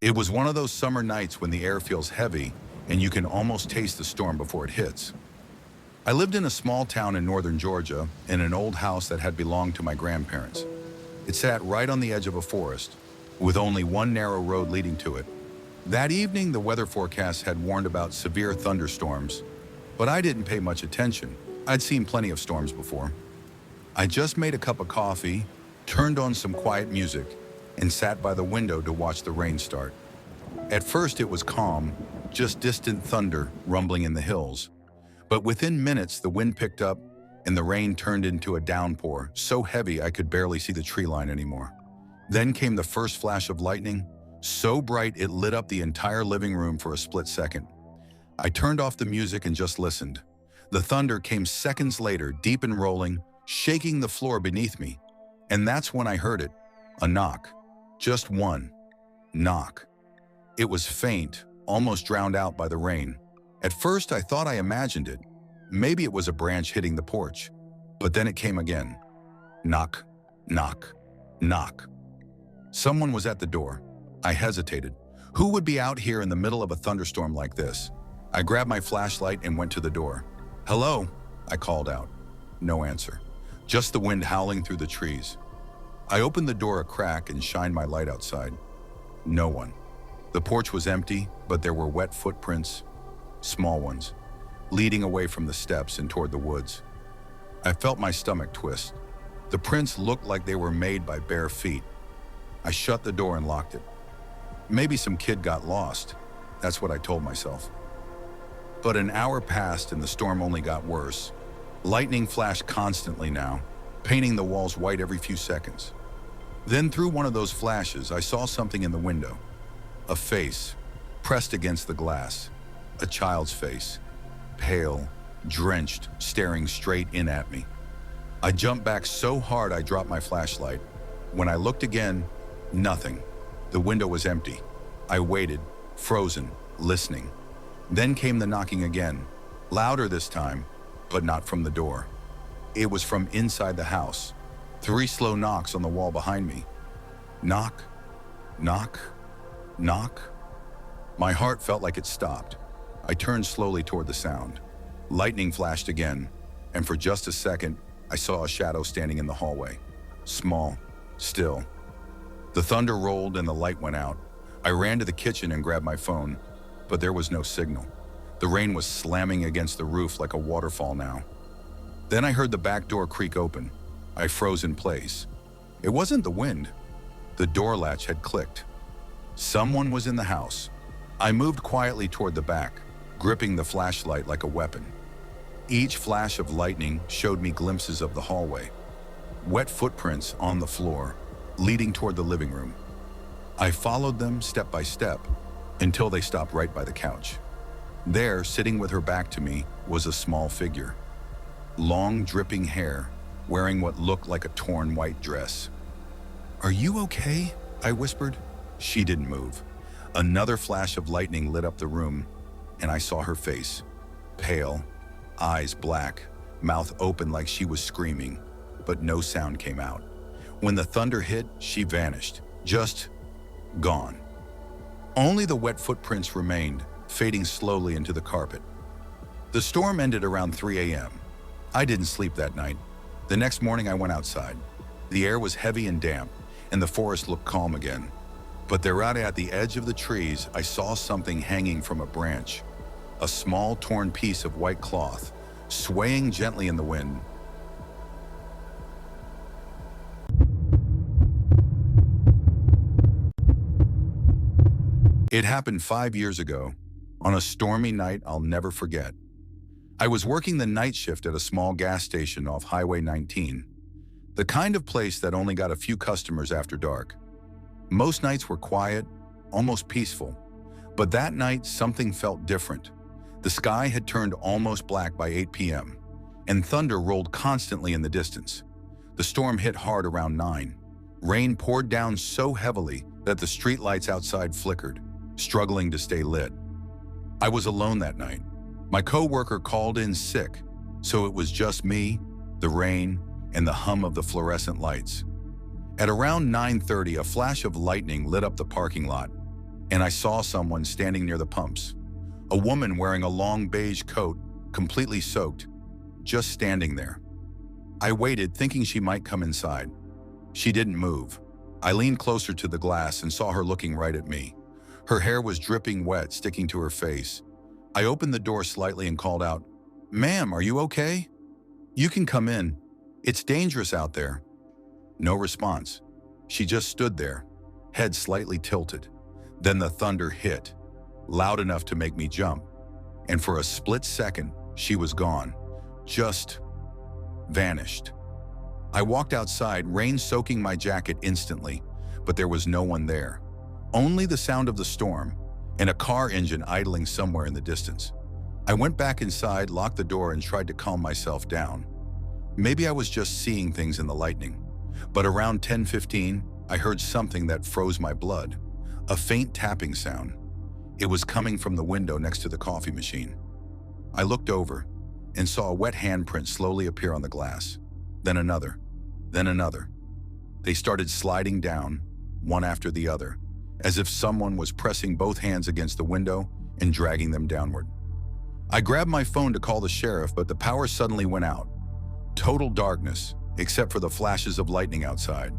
It was one of those summer nights when the air feels heavy and you can almost taste the storm before it hits. I lived in a small town in northern Georgia in an old house that had belonged to my grandparents. It sat right on the edge of a forest, with only one narrow road leading to it. That evening, the weather forecast had warned about severe thunderstorms, but I didn't pay much attention. I'd seen plenty of storms before. I just made a cup of coffee, turned on some quiet music, and sat by the window to watch the rain start. At first it was calm, just distant thunder rumbling in the hills. But within minutes the wind picked up and the rain turned into a downpour, so heavy I could barely see the tree line anymore. Then came the first flash of lightning, so bright it lit up the entire living room for a split second. I turned off the music and just listened. The thunder came seconds later, deep and rolling, shaking the floor beneath me. And that's when I heard it, a knock. Just one knock. It was faint, almost drowned out by the rain. At first I thought I imagined it. Maybe it was a branch hitting the porch. But then it came again. Knock, knock, knock. Someone was at the door. I hesitated. Who would be out here in the middle of a thunderstorm like this? I grabbed my flashlight and went to the door. "Hello?" I called out. No answer. Just the wind howling through the trees. I opened the door a crack and shined my light outside. No one. The porch was empty, but there were wet footprints, small ones, leading away from the steps and toward the woods. I felt my stomach twist. The prints looked like they were made by bare feet. I shut the door and locked it. Maybe some kid got lost. That's what I told myself. But an hour passed and the storm only got worse. Lightning flashed constantly now, painting the walls white every few seconds. Then through one of those flashes, I saw something in the window. A face, pressed against the glass. A child's face, pale, drenched, staring straight in at me. I jumped back so hard I dropped my flashlight. When I looked again, nothing. The window was empty. I waited, frozen, listening. Then came the knocking again, louder this time, but not from the door. It was from inside the house. 3 slow knocks on the wall behind me. Knock, knock, knock. My heart felt like it stopped. I turned slowly toward the sound. Lightning flashed again, and for just a second, I saw a shadow standing in the hallway. Small, still. The thunder rolled and the light went out. I ran to the kitchen and grabbed my phone, but there was no signal. The rain was slamming against the roof like a waterfall now. Then I heard the back door creak open. I froze in place. It wasn't the wind. The door latch had clicked. Someone was in the house. I moved quietly toward the back, gripping the flashlight like a weapon. Each flash of lightning showed me glimpses of the hallway. Wet footprints on the floor, leading toward the living room. I followed them step by step until they stopped right by the couch. There, sitting with her back to me, was a small figure. Long, dripping hair, wearing what looked like a torn white dress. "Are you okay?" I whispered. She didn't move. Another flash of lightning lit up the room, and I saw her face. Pale, eyes black, mouth open like she was screaming, but no sound came out. When the thunder hit, she vanished, just gone. Only the wet footprints remained, fading slowly into the carpet. The storm ended around 3 a.m. I didn't sleep that night. The next morning I went outside. The air was heavy and damp, and the forest looked calm again. But there out at the edge of the trees, I saw something hanging from a branch. A small torn piece of white cloth, swaying gently in the wind. It happened 5 years ago, on a stormy night I'll never forget. I was working the night shift at a small gas station off Highway 19, the kind of place that only got a few customers after dark. Most nights were quiet, almost peaceful, but that night something felt different. The sky had turned almost black by 8 p.m., and thunder rolled constantly in the distance. The storm hit hard around 9. Rain poured down so heavily that the streetlights outside flickered, struggling to stay lit. I was alone that night. My coworker called in sick, so it was just me, the rain, and the hum of the fluorescent lights. At around 9:30, a flash of lightning lit up the parking lot. and I saw someone standing near the pumps. A woman wearing a long beige coat, completely soaked, just standing there. I waited, thinking she might come inside. She didn't move. I leaned closer to the glass and saw her looking right at me. Her hair was dripping wet, sticking to her face. I opened the door slightly and called out, "Ma'am, are you okay? You can come in. It's dangerous out there." No response. She just stood there, head slightly tilted. Then the thunder hit, loud enough to make me jump. And for a split second, she was gone. Just vanished. I walked outside, rain soaking my jacket instantly, but there was no one there. Only the sound of the storm and a car engine idling somewhere in the distance. I went back inside, locked the door, and tried to calm myself down. Maybe I was just seeing things in the lightning. But around 10:15, I heard something that froze my blood. A faint tapping sound. It was coming from the window next to the coffee machine. I looked over and saw a wet handprint slowly appear on the glass. Then another. Then another. They started sliding down, one after the other, as if someone was pressing both hands against the window and dragging them downward. I grabbed my phone to call the sheriff, but the power suddenly went out. Total darkness, except for the flashes of lightning outside.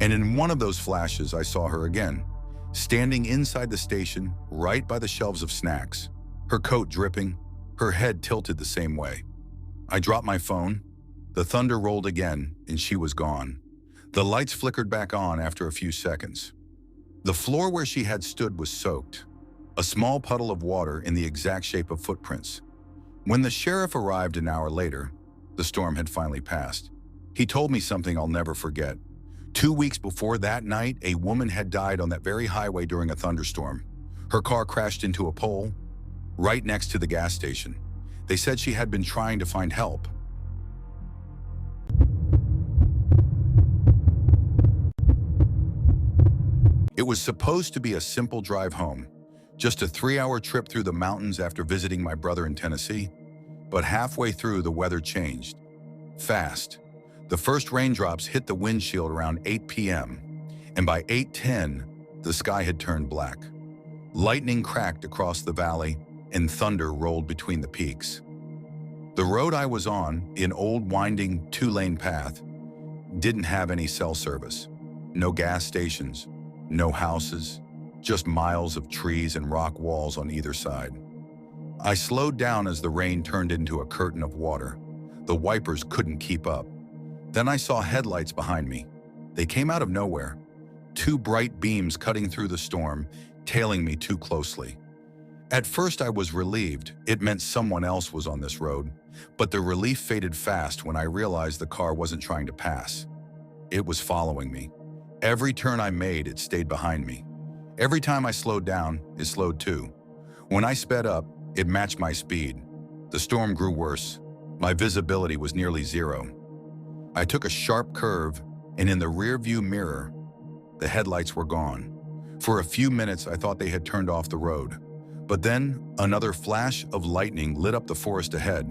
And in one of those flashes, I saw her again, standing inside the station, right by the shelves of snacks, her coat dripping, her head tilted the same way. I dropped my phone. The thunder rolled again, and she was gone. The lights flickered back on after a few seconds. The floor where she had stood was soaked, a small puddle of water in the exact shape of footprints. When the sheriff arrived an hour later, the storm had finally passed. He told me something I'll never forget. 2 weeks before that night, a woman had died on that very highway during a thunderstorm. Her car crashed into a pole right next to the gas station. They said she had been trying to find help. It was supposed to be a simple drive home, just a 3-hour trip through the mountains after visiting my brother in Tennessee. But halfway through, the weather changed. Fast. The first raindrops hit the windshield around 8 p.m., and by 8:10, the sky had turned black. Lightning cracked across the valley, and thunder rolled between the peaks. The road I was on, an old winding 2-lane path, didn't have any cell service. No gas stations, no houses, just miles of trees and rock walls on either side. I slowed down as the rain turned into a curtain of water. The wipers couldn't keep up. Then I saw headlights behind me. They came out of nowhere. 2 bright beams cutting through the storm, tailing me too closely. At first I was relieved. It meant someone else was on this road. But the relief faded fast when I realized the car wasn't trying to pass. It was following me. Every turn I made, it stayed behind me. Every time I slowed down, it slowed too. When I sped up, it matched my speed. The storm grew worse. My visibility was nearly zero. I took a sharp curve, and in the rearview mirror, the headlights were gone. For a few minutes, I thought they had turned off the road. But then, another flash of lightning lit up the forest ahead.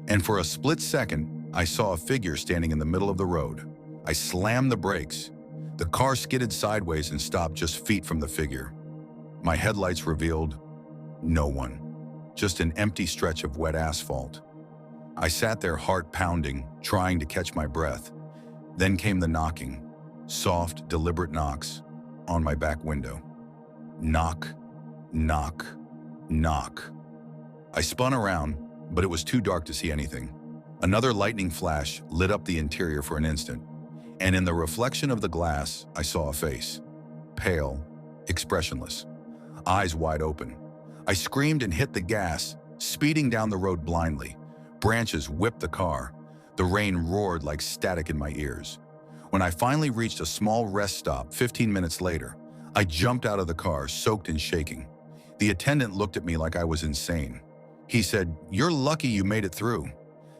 And for a split second, I saw a figure standing in the middle of the road. I slammed the brakes. The car skidded sideways and stopped just feet from the figure. My headlights revealed no one, just an empty stretch of wet asphalt. I sat there, heart pounding, trying to catch my breath. Then came the knocking, soft, deliberate knocks on my back window. Knock, knock, knock. I spun around, but it was too dark to see anything. Another lightning flash lit up the interior for an instant, and in the reflection of the glass, I saw a face. Pale, expressionless, eyes wide open. I screamed and hit the gas, speeding down the road blindly. Branches whipped the car. The rain roared like static in my ears. When I finally reached a small rest stop 15 minutes later, I jumped out of the car, soaked and shaking. The attendant looked at me like I was insane. He said, "You're lucky you made it through.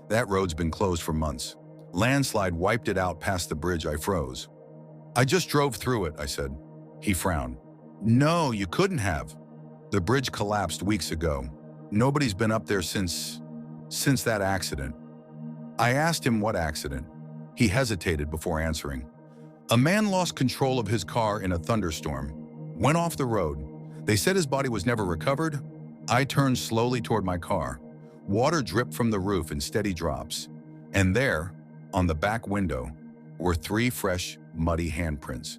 That road's been closed for months. Landslide wiped it out past the bridge." I froze. "I just drove through it," I said. He frowned. "No, you couldn't have. The bridge collapsed weeks ago. Nobody's been up there since that accident." I asked him what accident. He hesitated before answering. "A man lost control of his car in a thunderstorm, went off the road. They said his body was never recovered. I turned slowly toward my car. Water dripped from the roof in steady drops. And there, on the back window, were 3 fresh, muddy handprints.